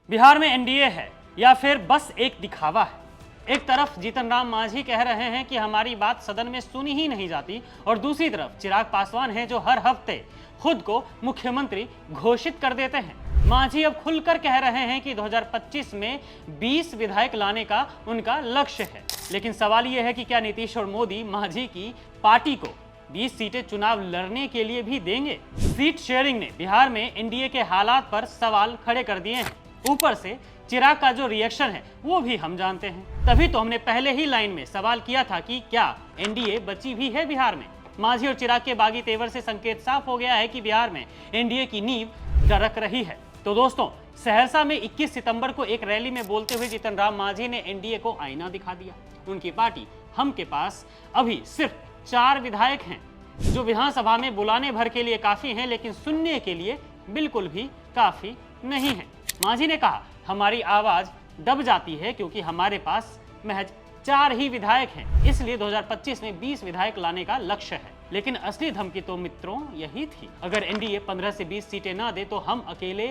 बिहार में एनडीए है या फिर बस एक दिखावा है। एक तरफ जीतन राम मांझी कह रहे हैं कि हमारी बात सदन में सुनी ही नहीं जाती, और दूसरी तरफ चिराग पासवान हैं जो हर हफ्ते खुद को मुख्यमंत्री घोषित कर देते हैं। मांझी अब खुलकर कह रहे हैं कि 2025 में 20 विधायक लाने का उनका लक्ष्य है। लेकिन सवाल यह है कि क्या नीतीश और मोदी मांझी की पार्टी को 20 सीटें चुनाव लड़ने के लिए भी देंगे? सीट शेयरिंग ने बिहार में एनडीए के हालात पर सवाल खड़े कर दिए हैं। ऊपर से चिराग का जो रिएक्शन है वो भी हम जानते हैं। तभी तो हमने पहले ही लाइन में सवाल किया था कि क्या एनडीए बची भी है बिहार में। मांझी और चिराग के बागी तेवर से संकेत साफ हो गया है कि बिहार में एनडीए की नींव दरक रही है। तो दोस्तों, सहरसा में 21 सितंबर को एक रैली में बोलते हुए जीतन राम मांझी ने एनडीए को आईना दिखा दिया। उनकी पार्टी हम के पास अभी सिर्फ 4 विधायक हैं, जो विधानसभा में बुलाने भर के लिए काफी हैं, लेकिन सुनने के लिए बिल्कुल भी काफी नहीं है। मांझी ने कहा, हमारी आवाज दब जाती है क्योंकि हमारे पास महज 4 ही विधायक हैं, इसलिए 2025 में 20 विधायक लाने का लक्ष्य है। लेकिन असली धमकी तो मित्रों यही थी। अगर एनडीए 15 से 20 सीटें ना दे तो हम अकेले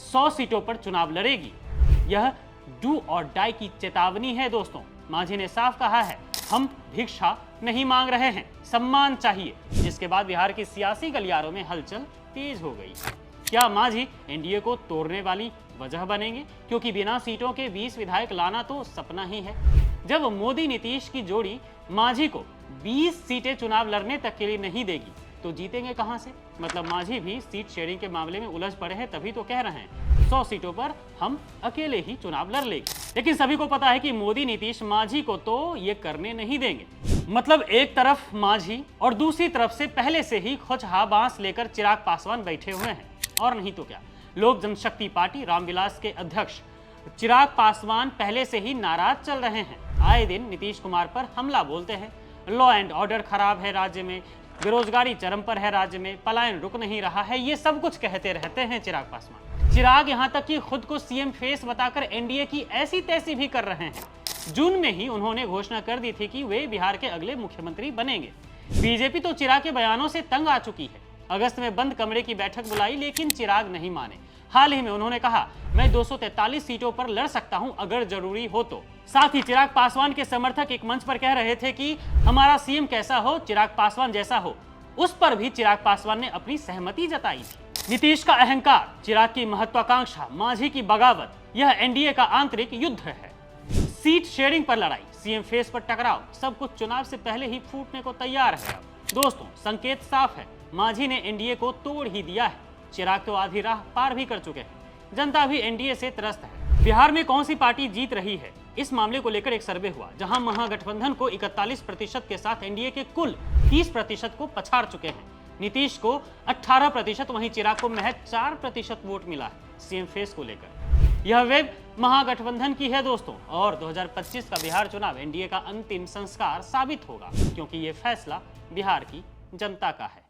100 सीटों पर चुनाव लड़ेगी। यह डू और डाई की चेतावनी है दोस्तों। मांझी ने साफ कहा है, हम भिक्षा नहीं मांग रहे हैं, सम्मान चाहिए। जिसके बाद बिहार की सियासी गलियारों में हलचल तेज हो गई। क्या मांझी एनडीए को तोड़ने वाली वजह बनेंगे? क्योंकि बिना सीटों के 20 विधायक लाना तो सपना ही है। जब मोदी नीतीश की जोड़ी मांझी को 20 सीटें चुनाव लड़ने तक के लिए नहीं देगी तो जीतेंगे कहां से? मतलब मांझी भी सीट शेयरिंग के मामले में उलझ पड़े हैं, तभी तो कह रहे हैं 100 सीटों पर हम अकेले ही चुनाव लड़ लेंगे। लेकिन सभी को पता है कि मोदी नीतीश मांझी को तो ये करने नहीं देंगे। मतलब एक तरफ मांझी और दूसरी तरफ से पहले से ही खोचहा बांस लेकर चिराग पासवान बैठे हुए हैं। और नहीं तो क्या, लोक जनशक्ति पार्टी रामविलास के अध्यक्ष चिराग पासवान पहले से ही नाराज चल रहे हैं। आए दिन नीतीश कुमार पर हमला बोलते हैं। लॉ एंड ऑर्डर खराब है राज्य में, बेरोजगारी चरम पर है राज्य में, पलायन रुक नहीं रहा है, ये सब कुछ कहते रहते हैं चिराग पासवान। चिराग यहाँ तक कि खुद को सीएम फेस बताकर एनडीए की ऐसी तैसी भी कर रहे हैं। जून में ही उन्होंने घोषणा कर दी थी कि वे बिहार के अगले मुख्यमंत्री बनेंगे। बीजेपी तो चिराग के बयानों से तंग आ चुकी है। अगस्त में बंद कमरे की बैठक बुलाई, लेकिन चिराग नहीं माने। हाल ही में उन्होंने कहा, मैं 243 सीटों पर लड़ सकता हूं अगर जरूरी हो तो। साथ ही चिराग पासवान के समर्थक एक मंच पर कह रहे थे कि हमारा सीएम कैसा हो, चिराग पासवान जैसा हो। उस पर भी चिराग पासवान ने अपनी सहमति जताई थी। नीतीश का अहंकार, चिराग की महत्वाकांक्षा, मांझी की बगावत, यह एनडीए का आंतरिक युद्ध है। सीट शेयरिंग पर लड़ाई, सीएम फेस पर टकराव, सब कुछ चुनाव से पहले ही फूटने को तैयार है। अब दोस्तों, संकेत साफ है, मांझी ने एनडीए को तोड़ ही दिया है। चिराग तो आधी राह पार भी कर चुके हैं। जनता भी एनडीए से त्रस्त है। बिहार में कौन सी पार्टी जीत रही है, इस मामले को लेकर एक सर्वे हुआ, जहां महागठबंधन को 41% के साथ एनडीए के कुल 30% को पछाड़ चुके हैं। नीतीश को 18%, वहीं चिराग को महज 4% वोट मिला है सीएम फेस को लेकर। यह वेब महागठबंधन की है दोस्तों, और 2025 का बिहार चुनाव एनडीए का अंतिम संस्कार साबित होगा, क्योंकि ये फैसला बिहार की जनता का है।